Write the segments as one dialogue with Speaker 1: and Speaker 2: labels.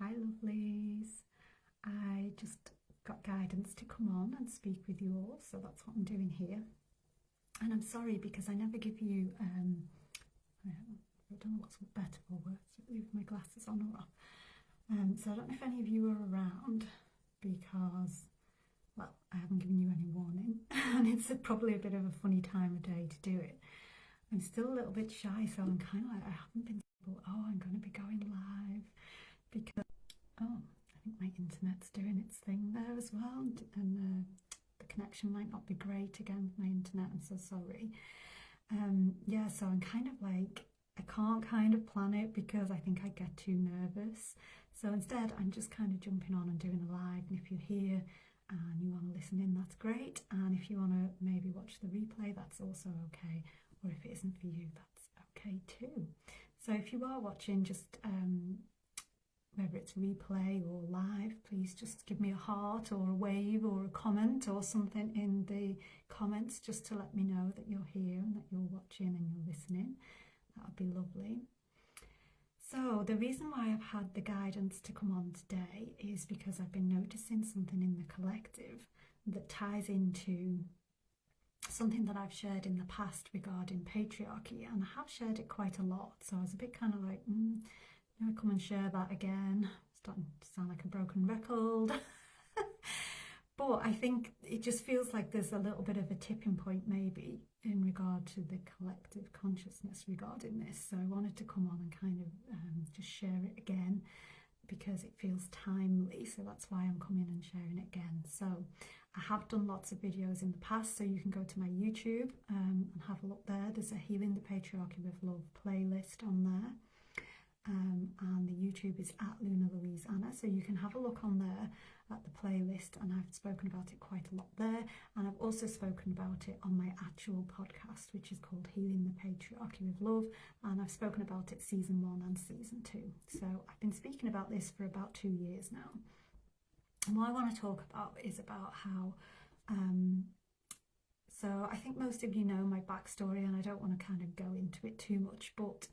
Speaker 1: Hi lovelies. I just got guidance to come on and speak with you all, so that's what I'm doing here. And I'm sorry because I never give you, I don't know what's better or worse, with my glasses on or off. So I don't know if any of you are around because, well, I haven't given you any warning and it's probably a bit of a funny time of day to do it. I'm still a little bit shy, so I'm kind of like, I haven't been able, I'm going to be going live because, I think my internet's doing its thing there as well, and the connection might not be great again with my internet. I'm so sorry. Yeah, so I'm kind of like, I can't kind of plan it because I think I get too nervous. So instead, I'm just kind of jumping on and doing a live. And if you're here and you want to listen in, that's great. And if you want to maybe watch the replay, that's also okay. Or if it isn't for you, that's okay too. So if you are watching, just whether it's replay or live, please just give me a heart or a wave or a comment or something in the comments just to let me know that you're here and that you're watching and you're listening. That would be lovely. So the reason why I've had the guidance to come on today is because I've been noticing something in the collective that ties into something that I've shared in the past regarding patriarchy, and I have shared it quite a lot, so I was a bit kind of like, I come and share that again. Starting to sound like a broken record. But I think it just feels like there's a little bit of a tipping point maybe in regard to the collective consciousness regarding this. So I wanted to come on and kind of just share it again because it feels timely. So that's why I'm coming and sharing it again. So I have done lots of videos in the past, so you can go to my YouTube and have a look there. There's a Healing the Patriarchy with Love playlist on there. And the YouTube is at Luna Louise Anna, so you can have a look on there at the playlist, and I've spoken about it quite a lot there, and I've also spoken about it on my actual podcast, which is called Healing the Patriarchy with Love, and I've spoken about it season 1 and season 2. So I've been speaking about this for about 2 years now, and what I want to talk about is about how so I think most of you know my backstory, and I don't want to kind of go into it too much, but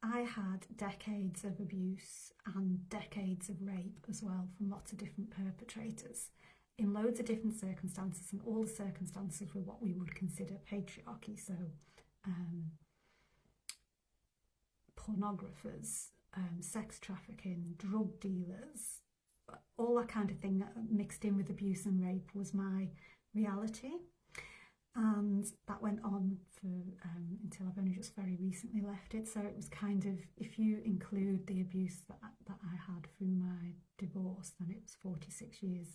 Speaker 1: I had decades of abuse and decades of rape as well from lots of different perpetrators in loads of different circumstances, and all the circumstances were what we would consider patriarchy. So pornographers, sex trafficking, drug dealers, all that kind of thing that mixed in with abuse and rape was my reality. And that went on for until I've only just very recently left it. So it was kind of, if you include the abuse that I had through my divorce, then it was 46 years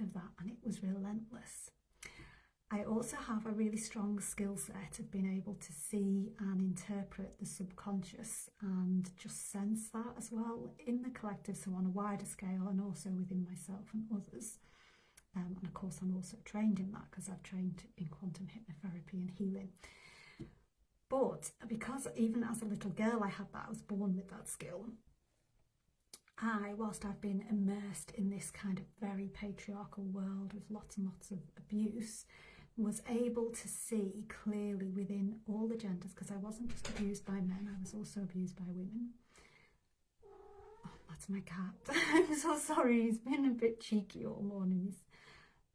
Speaker 1: of that, and it was relentless. I also have a really strong skill set of being able to see and interpret the subconscious and just sense that as well in the collective, so on a wider scale, and also within myself and others. And of course, I'm also trained in that because I've trained in quantum hypnotherapy and healing. But because even as a little girl I had that, I was born with that skill. Whilst I've been immersed in this kind of very patriarchal world with lots and lots of abuse, was able to see clearly within all the genders, because I wasn't just abused by men, I was also abused by women. That's my cat. I'm so sorry, he's been a bit cheeky all morning.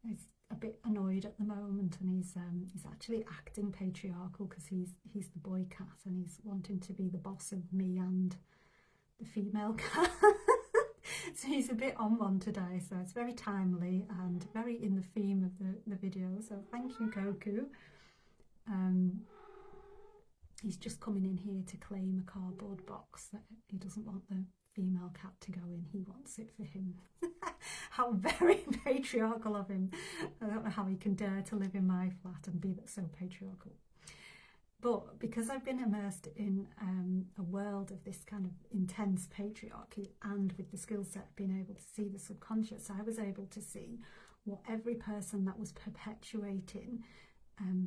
Speaker 1: He's a bit annoyed at the moment, and he's actually acting patriarchal because he's the boy cat and he's wanting to be the boss of me and the female cat. So he's a bit on one today, so it's very timely and very in the theme of the video, so thank you, Goku. He's just coming in here to claim a cardboard box that he doesn't want the female cat to go in, he wants it for him. How very patriarchal of him. I don't know how he can dare to live in my flat and be so patriarchal. But because I've been immersed in a world of this kind of intense patriarchy, and with the skill set of being able to see the subconscious, I was able to see what every person that was perpetuating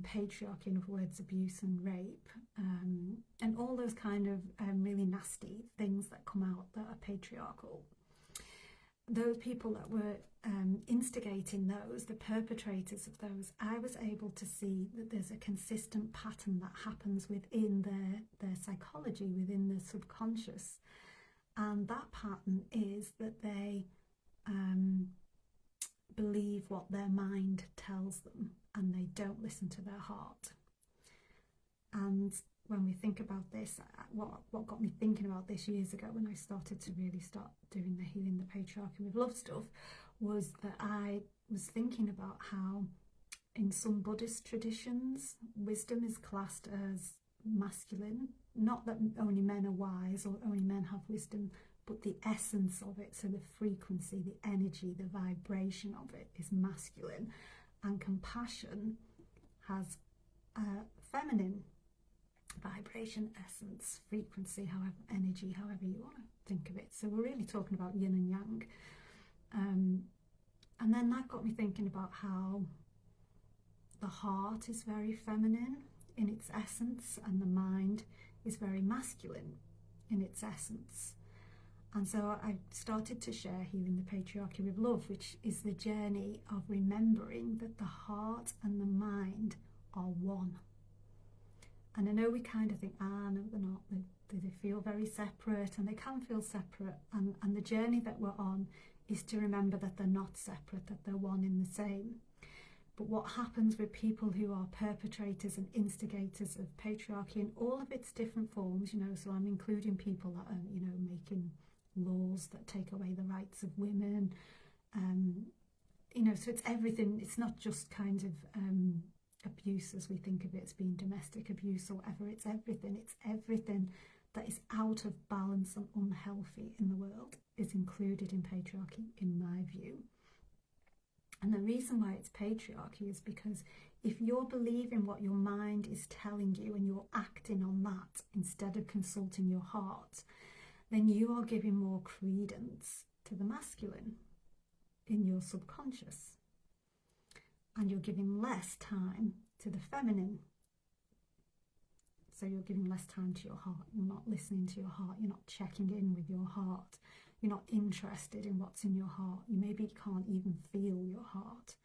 Speaker 1: patriarchy, in other words, abuse and rape, and all those kind of really nasty things that come out that are patriarchal. Those people that were instigating those, the perpetrators of those, I was able to see that there's a consistent pattern that happens within their psychology, within their subconscious. And that pattern is that they believe what their mind tells them and they don't listen to their heart. And when we think about this, what got me thinking about this years ago when I started to really start doing the Healing the Patriarchy with Love stuff, was that I was thinking about how in some Buddhist traditions, wisdom is classed as masculine. Not that only men are wise or only men have wisdom, but the essence of it, so the frequency, the energy, the vibration of it is masculine. And compassion has a feminine vibration, essence, frequency, however, energy, however you want to think of it. So we're really talking about yin and yang. And then that got me thinking about how the heart is very feminine in its essence and the mind is very masculine in its essence. And so I started to share Healing the Patriarchy with Love, which is the journey of remembering that the heart and the mind are one. And I know we kind of think, no, they're not. They feel very separate, and they can feel separate. And the journey that we're on is to remember that they're not separate, that they're one in the same. But what happens with people who are perpetrators and instigators of patriarchy in all of its different forms, so I'm including people that are, making laws that take away the rights of women, so it's everything. It's not just kind of abuse as we think of it as being domestic abuse or whatever. It's everything that is out of balance and unhealthy in the world is included in patriarchy, in my view. And the reason why it's patriarchy is because if you're believing what your mind is telling you and you're acting on that instead of consulting your heart, then you are giving more credence to the masculine in your subconscious. And you're giving less time to the feminine. So you're giving less time to your heart. You're not listening to your heart. You're not checking in with your heart. You're not interested in what's in your heart. You maybe can't even feel your heart.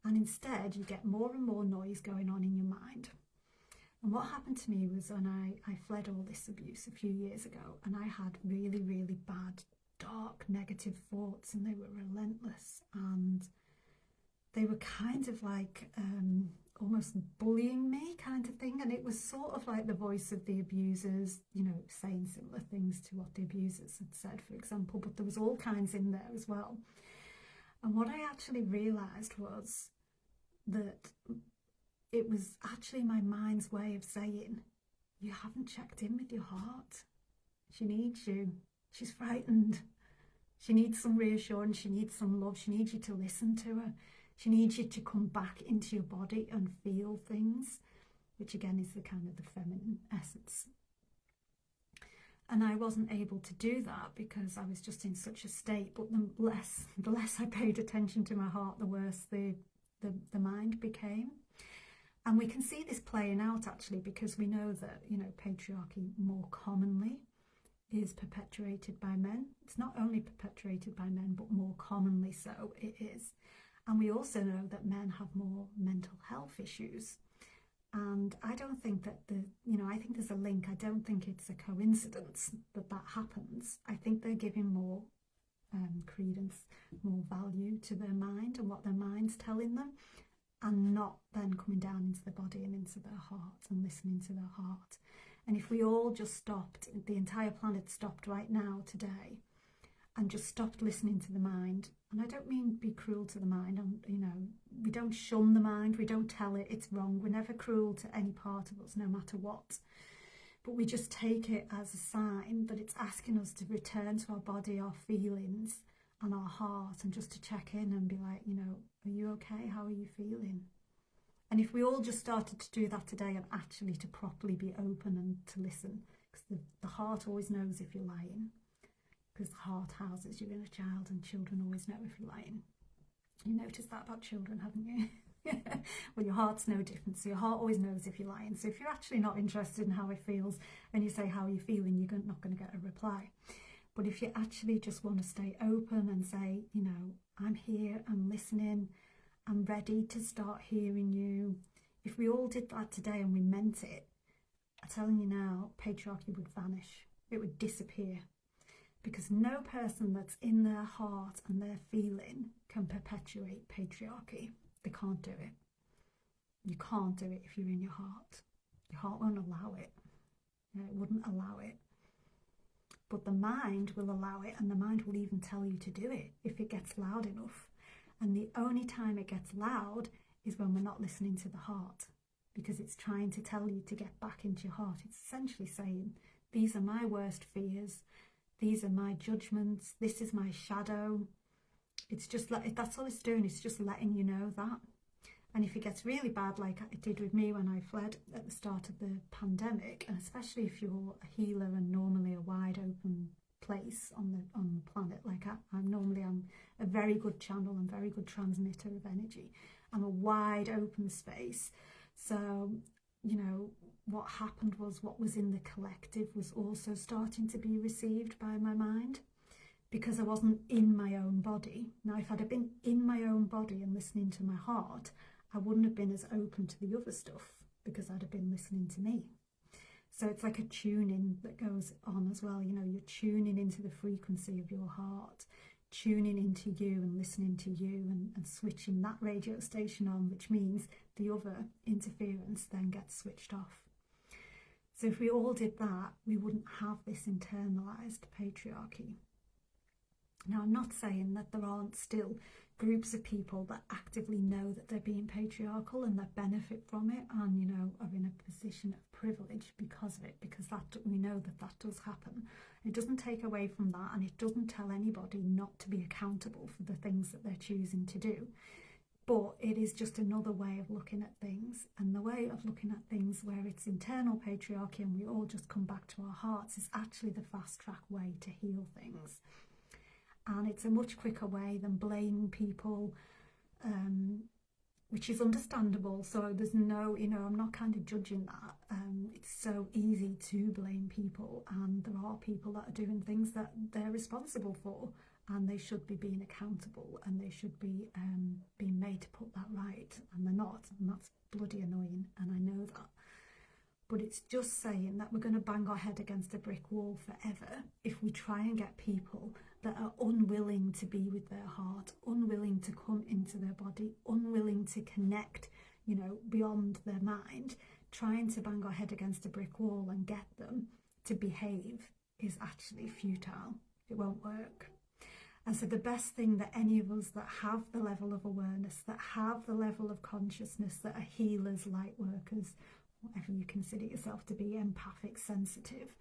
Speaker 1: And instead, you get more and more noise going on in your mind. And what happened to me was when I fled all this abuse a few years ago, and I had really, really bad, dark, negative thoughts, and they were relentless. And they were kind of like almost bullying me kind of thing. And it was sort of like the voice of the abusers, saying similar things to what the abusers had said, for example. But there was all kinds in there as well. And what I actually realised was that it was actually my mind's way of saying, you haven't checked in with your heart. She needs you. She's frightened. She needs some reassurance. She needs some love. She needs you to listen to her. She needs you to come back into your body and feel things, which again is the kind of the feminine essence. And I wasn't able to do that because I was just in such a state. But the less I paid attention to my heart, the worse the mind became. And we can see this playing out actually because we know that, patriarchy more commonly is perpetuated by men. It's not only perpetuated by men, but more commonly so it is. And we also know that men have more mental health issues. And I don't think that I think there's a link. I don't think it's a coincidence that happens. I think they're giving more credence, more value to their mind and what their mind's telling them, and not then coming down into the body and into their heart and listening to their heart. And if we all just stopped, the entire planet stopped right now today and just stopped listening to the mind, and I don't mean be cruel to the mind, we don't shun the mind, we don't tell it it's wrong, we're never cruel to any part of us, no matter what, but we just take it as a sign that it's asking us to return to our body, our feelings and our heart, and just to check in and be like, are you okay? How are you feeling? And if we all just started to do that today and actually to properly be open and to listen, because the heart always knows if you're lying, because the heart houses your inner child, and children always know if you're lying. You noticed that about children, haven't you? Well, your heart's no different, so your heart always knows if you're lying. So if you're actually not interested in how it feels and you say how are you feeling, you're not going to get a reply. But if you actually just want to stay open and say, I'm here, I'm listening, I'm ready to start hearing you. If we all did that today and we meant it, I'm telling you now, patriarchy would vanish. It would disappear. because no person that's in their heart and their feeling can perpetuate patriarchy. They can't do it. You can't do it if you're in your heart. Your heart won't allow it. It wouldn't allow it. But the mind will allow it, and the mind will even tell you to do it if it gets loud enough. And the only time it gets loud is when we're not listening to the heart, because it's trying to tell you to get back into your heart. It's essentially saying, these are my worst fears, these are my judgments, this is my shadow. It's just like, that's all it's doing, it's just letting you know that. And if it gets really bad, like it did with me when I fled at the start of the pandemic, and especially if you're a healer and normally a wide open place on the planet, like I'm a very good channel and very good transmitter of energy. I'm a wide open space. So, you know, what happened was what was in the collective was also starting to be received by my mind, because I wasn't in my own body. Now, if I'd have been in my own body and listening to my heart, I wouldn't have been as open to the other stuff, because I'd have been listening to me. So it's like a tuning that goes on as well. You know, you're tuning into the frequency of your heart, tuning into you and listening to you, and switching that radio station on, which means the other interference then gets switched off. So if we all did that, we wouldn't have this internalized patriarchy. Now, I'm not saying that there aren't still groups of people that actively know that they're being patriarchal and that benefit from it, and, you know, are in a position of privilege because of it, because that we know that does happen. It doesn't take away from that, and it doesn't tell anybody not to be accountable for the things that they're choosing to do. But it is just another way of looking at things, and the way of looking at things where it's internal patriarchy and we all just come back to our hearts is actually the fast track way to heal things. And it's a much quicker way than blaming people, which is understandable. So there's no, you know, I'm not kind of judging that. It's so easy to blame people, and there are people that are doing things that they're responsible for, and they should be being accountable, and they should be being made to put that right, and they're not, and that's bloody annoying, and I know that. But it's just saying that we're going to bang our head against a brick wall forever if we try and get people that are unwilling to be with their heart, unwilling to come into their body, unwilling to connect, you know, beyond their mind. Trying to bang our head against a brick wall and get them to behave is actually futile. It won't work. And so the best thing that any of us that have the level of awareness, that have the level of consciousness, that are healers, light workers, whatever you consider yourself to be, empathic, sensitive,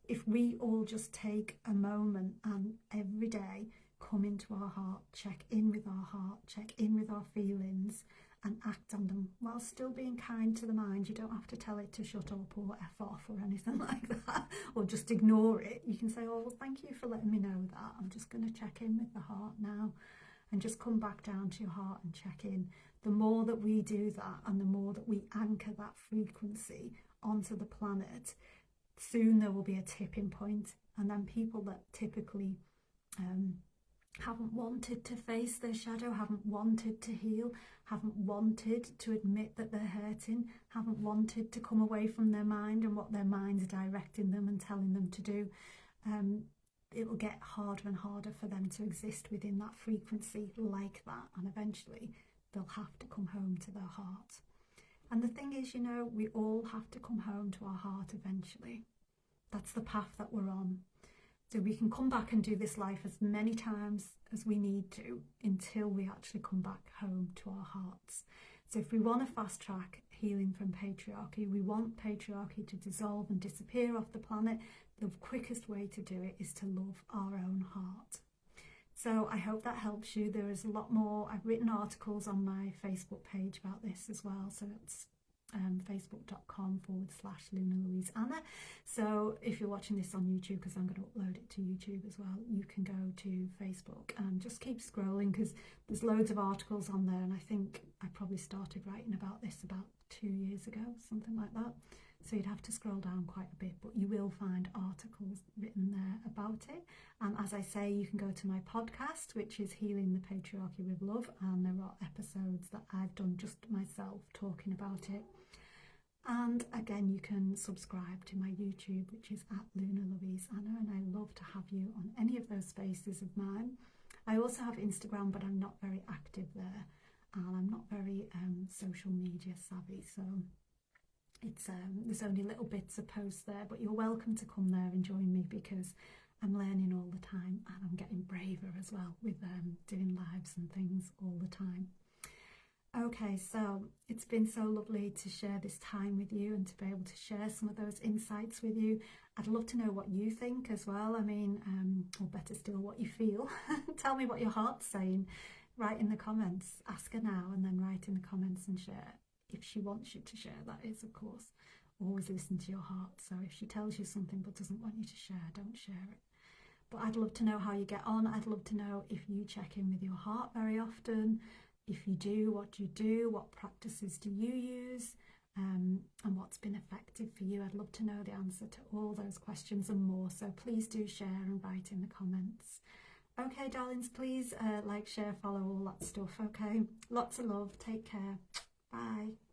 Speaker 1: if we all just take a moment and every day come into our heart, check in with our heart, check in with our feelings, and act on them while still being kind to the mind. You don't have to tell it to shut up or F off or anything like that, or just ignore it. You can say, oh, well, thank you for letting me know that. I'm just going to check in with the heart now, and just come back down to your heart and check in. The more that we do that, and the more that we anchor that frequency onto the planet, soon there will be a tipping point, and then people that typically haven't wanted to face their shadow, haven't wanted to heal, haven't wanted to admit that they're hurting, haven't wanted to come away from their mind and what their mind's directing them and telling them to do, it will get harder and harder for them to exist within that frequency like that, and eventually they'll have to come home to their heart. And the thing is, you know, we all have to come home to our heart eventually. That's the path that we're on. So we can come back and do this life as many times as we need to until we actually come back home to our hearts. So if we want to fast track healing from patriarchy, we want patriarchy to dissolve and disappear off the planet, the quickest way to do it is to love our own heart. So I hope that helps you. There is a lot more. I've written articles on my Facebook page about this as well. So it's facebook.com/Luna Louise Anna. So if you're watching this on YouTube, because I'm going to upload it to YouTube as well, you can go to Facebook and just keep scrolling, because there's loads of articles on there, and I think I probably started writing about this about 2 years ago, something like that. So you'd have to scroll down quite a bit, but you will find articles written there about it. And as I say, you can go to my podcast, which is Healing the Patriarchy with Love, and there are episodes that I've done just myself talking about it. And again, you can subscribe to my YouTube, which is at Luna Louise Anna, and I love to have you on any of those spaces of mine. I also have Instagram, but I'm not very active there, and I'm not very social media savvy, so it's there's only little bits of posts there, but you're welcome to come there and join me, because I'm learning all the time, and I'm getting braver as well with doing lives and things all the time. Okay, so it's been so lovely to share this time with you and to be able to share some of those insights with you. I'd love to know what you think as well. I mean, or better still, what you feel. Tell me what your heart's saying. Write in the comments. Ask her now and then write in the comments and share. If she wants you to share, that is, of course. Always listen to your heart. So if she tells you something but doesn't want you to share, don't share it. But I'd love to know how you get on. I'd love to know if you check in with your heart very often. If you do, what do you do? What practices do you use? And what's been effective for you? I'd love to know the answer to all those questions and more. So please do share and write in the comments. Okay, darlings, please like, share, follow, all that stuff. Okay, lots of love. Take care. Bye.